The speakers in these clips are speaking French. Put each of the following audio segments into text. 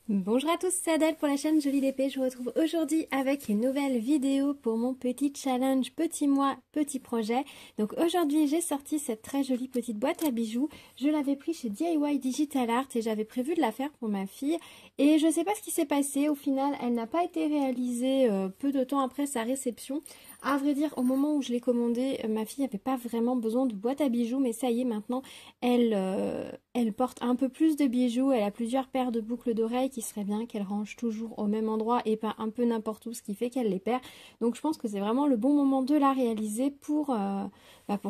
Bonjour à tous, c'est Adèle pour la chaîne Jolie d'Épée. Je vous retrouve aujourd'hui avec une nouvelle vidéo pour mon petit challenge Petit Mois, Petit Projet. Donc aujourd'hui, j'ai sorti cette très jolie petite boîte à bijoux. Je l'avais pris chez DIY Digital Art et j'avais prévu de la faire pour ma fille. Et je ne sais pas ce qui s'est passé. Au final, elle n'a pas été réalisée peu de temps après sa réception. À vrai dire, au moment où je l'ai commandée, ma fille n'avait pas vraiment besoin de boîte à bijoux. Mais ça y est, maintenant, elle porte un peu plus de bijoux. Elle a plusieurs paires de boucles d'oreilles qui serait bien qu'elle range toujours au même endroit et pas un peu n'importe où, ce qui fait qu'elle les perd. Donc je pense que c'est vraiment le bon moment de la réaliser pour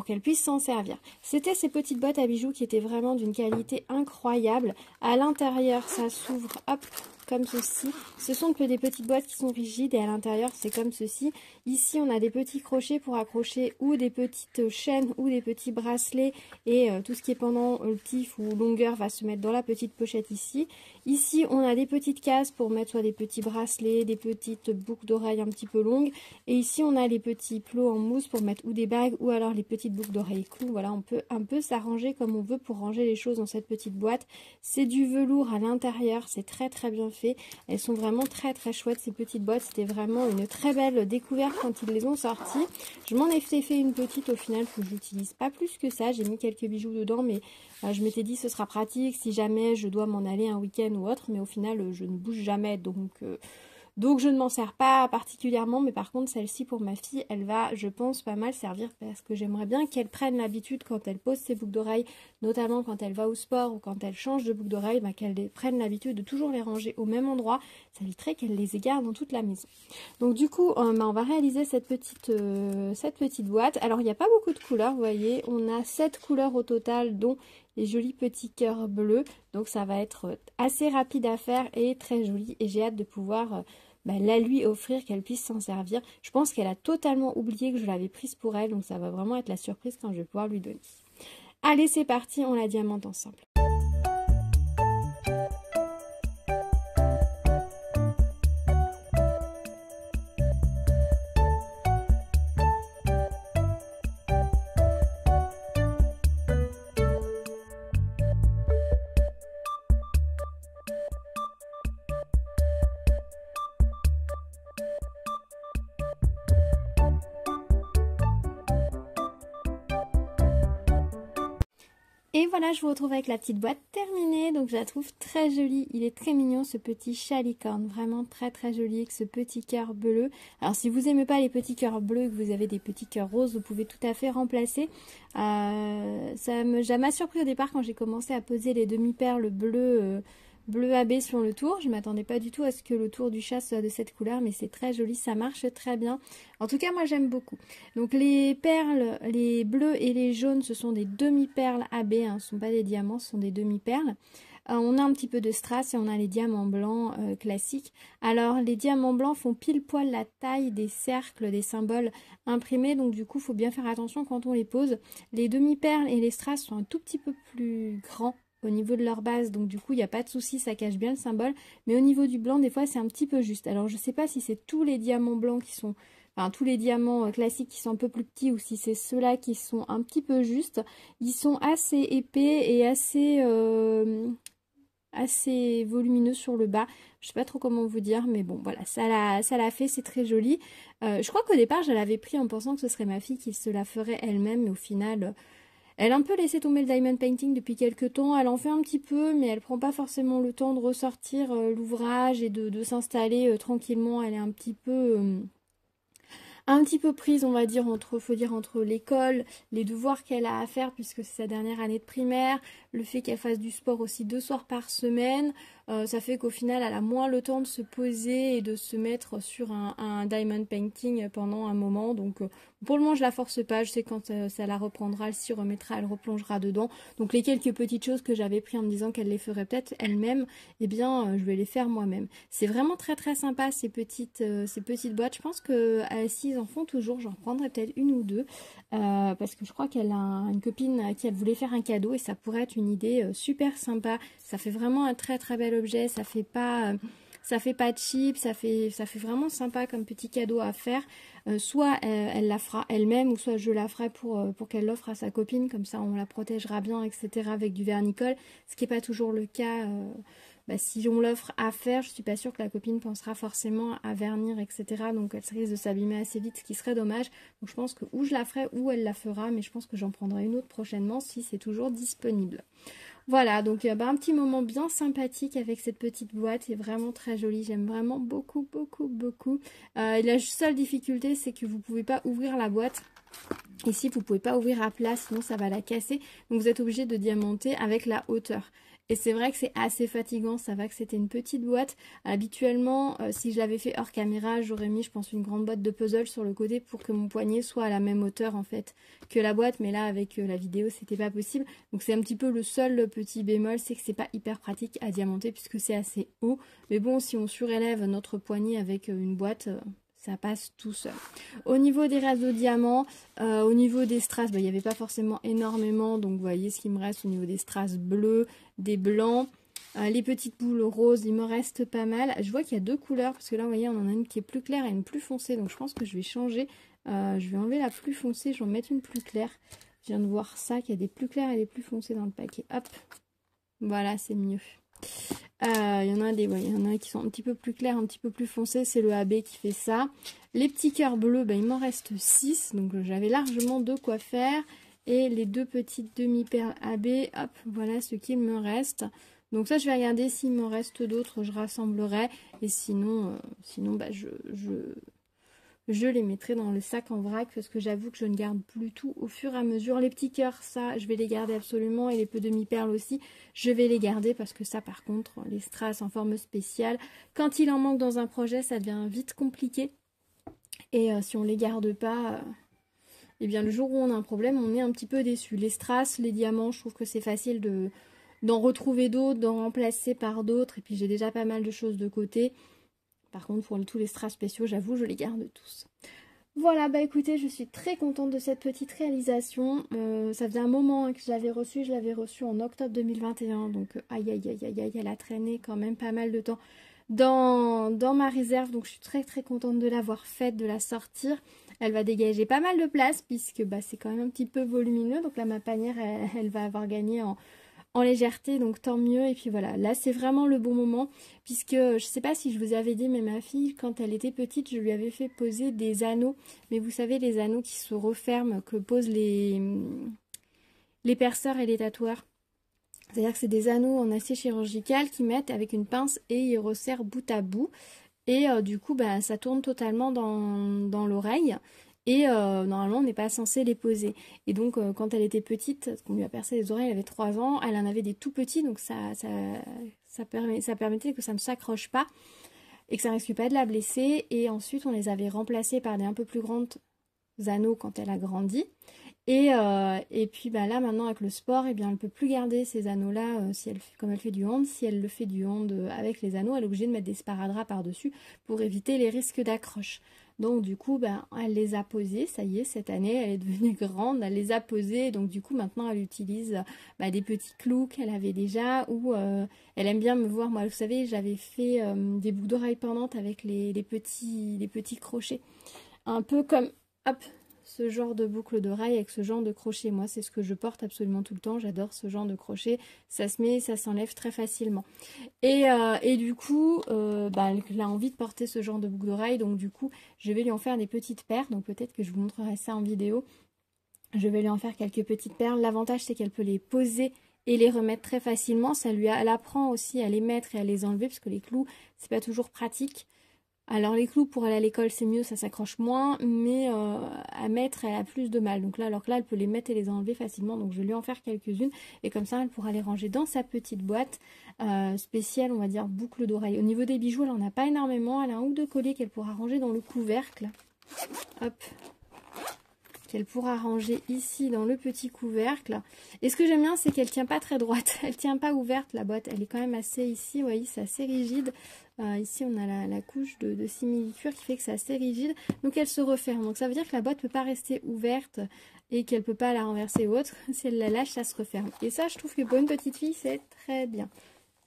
qu'elle puisse s'en servir. C'était ces petites boîtes à bijoux qui étaient vraiment d'une qualité incroyable. À l'intérieur, ça s'ouvre, hop, comme ceci. Ce sont que des petites boîtes qui sont rigides et à l'intérieur c'est comme ceci. Ici on a des petits crochets pour accrocher ou des petites chaînes ou des petits bracelets et tout ce qui est pendentif ou longueur va se mettre dans la petite pochette ici. Ici on a des petites cases pour mettre soit des petits bracelets, des petites boucles d'oreilles un petit peu longues et ici on a les petits plots en mousse pour mettre ou des bagues ou alors les petites boucles d'oreilles clous. Voilà, on peut un peu s'arranger comme on veut pour ranger les choses dans cette petite boîte. C'est du velours à l'intérieur, c'est très bien fait. Elles sont vraiment très chouettes ces petites boîtes. C'était vraiment une très belle découverte quand ils les ont sorties. Je m'en ai fait une petite au final que je n'utilise pas plus que ça. J'ai mis quelques bijoux dedans mais je m'étais dit ce sera pratique si jamais je dois m'en aller un week-end ou autre. Mais au final je ne bouge jamais donc je ne m'en sers pas particulièrement, mais par contre celle-ci pour ma fille, elle va, je pense, pas mal servir parce que j'aimerais bien qu'elle prenne l'habitude quand elle pose ses boucles d'oreilles, notamment quand elle va au sport ou quand elle change de boucles d'oreilles, qu'elle prenne l'habitude de toujours les ranger au même endroit. Ça éviterait qu'elle les égare dans toute la maison. Donc du coup, on va réaliser cette petite boîte. Alors il n'y a pas beaucoup de couleurs, vous voyez, on a 7 couleurs au total, dont les jolis petits cœurs bleus. Donc ça va être assez rapide à faire et très joli et j'ai hâte de pouvoir la lui offrir, qu'elle puisse s'en servir. Je pense qu'elle a totalement oublié que je l'avais prise pour elle, donc ça va vraiment être la surprise quand je vais pouvoir lui donner. Allez, c'est parti, on la diamante ensemble. Et voilà, je vous retrouve avec la petite boîte terminée, donc je la trouve très jolie. Il est très mignon ce petit chat licorne, vraiment très joli avec ce petit cœur bleu. Alors si vous n'aimez pas les petits cœurs bleus et que vous avez des petits cœurs roses, vous pouvez tout à fait remplacer. Ça m'a surpris au départ quand j'ai commencé à poser les demi-perles bleues. Bleu AB sur le tour, je m'attendais pas du tout à ce que le tour du chat soit de cette couleur, mais c'est très joli, ça marche très bien. En tout cas, moi j'aime beaucoup. Donc les perles, les bleus et les jaunes, ce sont des demi-perles AB, ce ne sont pas des diamants, ce sont des demi-perles. On a un petit peu de strass et on a les diamants blancs classiques. Alors les diamants blancs font pile poil la taille des cercles, des symboles imprimés, donc du coup il faut bien faire attention quand on les pose. Les demi-perles et les strass sont un tout petit peu plus grands au niveau de leur base, donc du coup il n'y a pas de souci, ça cache bien le symbole, mais au niveau du blanc des fois c'est un petit peu juste. Alors je sais pas si c'est tous les diamants blancs qui sont, enfin tous les diamants classiques qui sont un peu plus petits ou si c'est ceux-là qui sont un petit peu justes. Ils sont assez épais et assez volumineux sur le bas, je sais pas trop comment vous dire, mais bon voilà, ça l'a fait, c'est très joli. Je crois qu'au départ je l'avais pris en pensant que ce serait ma fille qui se la ferait elle-même, mais au final elle a un peu laissé tomber le diamond painting depuis quelques temps, elle en fait un petit peu, mais elle prend pas forcément le temps de ressortir l'ouvrage et de s'installer tranquillement. Elle est un petit peu prise, on va dire, entre l'école, les devoirs qu'elle a à faire puisque c'est sa dernière année de primaire, le fait qu'elle fasse du sport aussi 2 soirs par semaine, ça fait qu'au final elle a moins le temps de se poser et de se mettre sur un diamond painting pendant un moment. Donc pour le moment je la force pas, je sais quand ça la reprendra, elle s'y remettra, elle replongera dedans. Donc les quelques petites choses que j'avais pris en me disant qu'elle les ferait peut-être elle-même, eh bien je vais les faire moi-même. C'est vraiment très sympa ces petites boîtes. Je pense que si ils en font toujours, j'en prendrai peut-être une ou deux parce que je crois qu'elle a une copine à qui elle voulait faire un cadeau et ça pourrait être une idée super sympa. Ça fait vraiment un très bel objet, ça fait pas cheap, ça fait vraiment sympa comme petit cadeau à faire. Soit elle la fera elle-même ou soit je la ferai pour qu'elle l'offre à sa copine, comme ça on la protégera bien, etc. avec du vernicole, ce qui n'est pas toujours le cas si on l'offre à faire, je suis pas sûre que la copine pensera forcément à vernir, etc. Donc elle risque de s'abîmer assez vite, ce qui serait dommage. Donc je pense que ou je la ferai ou elle la fera, mais je pense que j'en prendrai une autre prochainement si c'est toujours disponible. Voilà, donc un petit moment bien sympathique avec cette petite boîte, est vraiment très jolie, j'aime vraiment beaucoup, beaucoup, beaucoup. La seule difficulté, c'est que vous pouvez pas ouvrir la boîte. Ici, vous pouvez pas ouvrir à plat, sinon ça va la casser. Donc vous êtes obligé de diamanter avec la hauteur. Et c'est vrai que c'est assez fatigant, ça va que c'était une petite boîte. Habituellement, si je l'avais fait hors caméra, j'aurais mis, je pense, une grande boîte de puzzle sur le côté pour que mon poignet soit à la même hauteur, en fait, que la boîte. Mais là, avec la vidéo, c'était pas possible. Donc c'est un petit peu le seul petit bémol, c'est que c'est pas hyper pratique à diamanter puisque c'est assez haut. Mais bon, si on surélève notre poignet avec une boîte... ça passe tout seul. Au niveau des réseaux diamants, au niveau des strass, il n'y avait pas forcément énormément. Donc vous voyez ce qu'il me reste au niveau des strass bleus, des blancs. Les petites boules roses, il me reste pas mal. Je vois qu'il y a deux couleurs, parce que là vous voyez on en a une qui est plus claire et une plus foncée. Donc je pense que je vais changer. Je vais enlever la plus foncée, je vais en mettre une plus claire. Je viens de voir ça, qu'il y a des plus claires et des plus foncées dans le paquet. Hop, voilà, c'est mieux. Il y en a qui sont un petit peu plus clairs, un petit peu plus foncés, c'est le AB qui fait ça. Les petits cœurs bleus, il m'en reste 6, donc j'avais largement de quoi faire. Et les deux petites demi-perles AB, hop, voilà ce qu'il me reste. Donc ça, je vais regarder s'il me reste d'autres, je rassemblerai. Et sinon, je les mettrai dans le sac en vrac parce que j'avoue que je ne garde plus tout au fur et à mesure. Les petits cœurs, ça, je vais les garder absolument. Et les peu demi-perles aussi, je vais les garder parce que ça, par contre, les strass en forme spéciale, quand il en manque dans un projet, ça devient vite compliqué. Et si on les garde pas, eh bien le jour où on a un problème, on est un petit peu déçu. Les strass, les diamants, je trouve que c'est facile d'en retrouver d'autres, d'en remplacer par d'autres. Et puis j'ai déjà pas mal de choses de côté. Par contre, pour tous les strass spéciaux, j'avoue, je les garde tous. Voilà, écoutez, je suis très contente de cette petite réalisation. Ça faisait un moment que je l'avais reçue en octobre 2021. Donc, aïe, aïe, aïe, aïe, aïe, elle a traîné quand même pas mal de temps dans ma réserve. Donc, je suis très, très contente de l'avoir faite, de la sortir. Elle va dégager pas mal de place puisque c'est quand même un petit peu volumineux. Donc là, ma panière, elle va avoir gagné en légèreté, donc tant mieux. Et puis voilà, là c'est vraiment le bon moment puisque je sais pas si je vous avais dit, mais ma fille quand elle était petite, je lui avais fait poser des anneaux, mais vous savez les anneaux qui se referment que posent les perceurs et les tatoueurs. C'est-à-dire que c'est des anneaux en acier chirurgical qu'ils mettent avec une pince et ils resserrent bout à bout. Et du coup, ça tourne totalement dans l'oreille. Et normalement, on n'est pas censé les poser. Et donc, quand elle était petite, qu'on lui a percé les oreilles, elle avait 3 ans, elle en avait des tout petits, donc ça permettait que ça ne s'accroche pas et que ça ne risque pas de la blesser. Et ensuite, on les avait remplacés par des un peu plus grands anneaux quand elle a grandi. Et puis là maintenant avec le sport, elle ne peut plus garder ces anneaux-là comme elle fait du hand. Si elle le fait du hand avec les anneaux, elle est obligée de mettre des sparadraps par-dessus pour éviter les risques d'accroche. Donc du coup, elle les a posés, ça y est, cette année, elle est devenue grande, elle les a posés. Donc du coup, maintenant, elle utilise des petits clous qu'elle avait déjà ou elle aime bien me voir. Moi, vous savez, j'avais fait des boucles d'oreilles pendantes avec les petits crochets. Un peu comme, hop, ce genre de boucle d'oreille avec ce genre de crochet. Moi, c'est ce que je porte absolument tout le temps. J'adore ce genre de crochet. Ça se met, ça s'enlève très facilement. Et du coup, elle a envie de porter ce genre de boucle d'oreille. Donc du coup, je vais lui en faire des petites paires. Donc peut-être que je vous montrerai ça en vidéo. Je vais lui en faire quelques petites perles. L'avantage, c'est qu'elle peut les poser et les remettre très facilement. Elle apprend aussi à les mettre et à les enlever parce que les clous, c'est pas toujours pratique. Alors les clous pour aller à l'école c'est mieux, ça s'accroche moins, mais à mettre elle a plus de mal. Donc là, alors que là elle peut les mettre et les enlever facilement, donc je vais lui en faire quelques-unes et comme ça elle pourra les ranger dans sa petite boîte spéciale, on va dire boucle d'oreille. Au niveau des bijoux, elle en a pas énormément, elle a un ou deux colliers qu'elle pourra ranger dans le couvercle. Hop, qu'elle pourra ranger ici dans le petit couvercle. Et ce que j'aime bien, c'est qu'elle tient pas très droite, elle tient pas ouverte la boîte, elle est quand même assez ici, vous voyez, c'est assez rigide. Ici on a la couche de simili-cuir qui fait que c'est assez rigide, donc elle se referme. Donc ça veut dire que la boîte peut pas rester ouverte et qu'elle peut pas la renverser ou autre. Si elle la lâche, ça se referme. Et ça, je trouve que pour une petite fille, c'est très bien.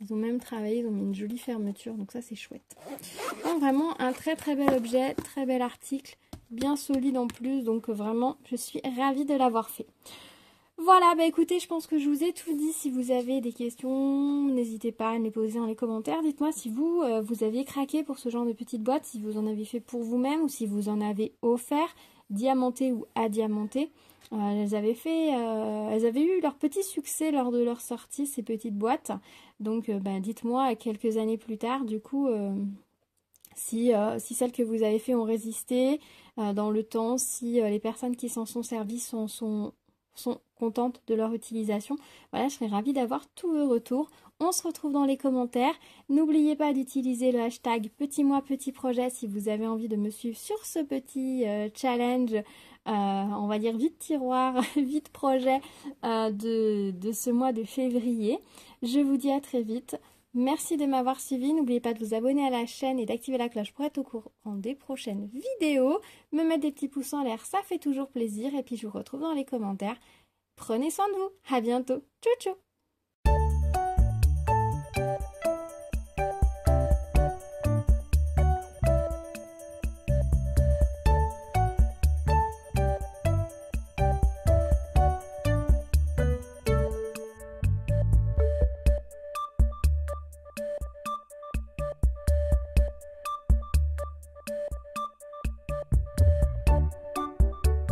Ils ont même travaillé, ils ont mis une jolie fermeture, donc ça c'est chouette. Donc vraiment un très très bel objet, très bel article, bien solide en plus, donc vraiment je suis ravie de l'avoir fait. Voilà, bah écoutez, je pense que je vous ai tout dit. Si vous avez des questions, n'hésitez pas à me les poser dans les commentaires. Dites-moi si vous, vous aviez craqué pour ce genre de petite boîte, si vous en avez fait pour vous-même ou si vous en avez offert, diamanté ou adiamanté. Elles avaient eu leur petit succès lors de leur sortie, ces petites boîtes. Donc, bah, dites-moi quelques années plus tard, du coup, si celles que vous avez fait ont résisté dans le temps, si les personnes qui s'en sont servies sont contentes de leur utilisation. Voilà, je serais ravie d'avoir tous vos retours. On se retrouve dans les commentaires. N'oubliez pas d'utiliser le hashtag petit mois petit projet si vous avez envie de me suivre sur ce petit challenge, on va dire vide tiroir, vide projet de ce mois de février. Je vous dis à très vite. Merci de m'avoir suivi. N'oubliez pas de vous abonner à la chaîne et d'activer la cloche pour être au courant des prochaines vidéos. Me mettre des petits pouces en l'air, ça fait toujours plaisir. Et puis je vous retrouve dans les commentaires. Prenez soin de vous. À bientôt. Ciao ciao.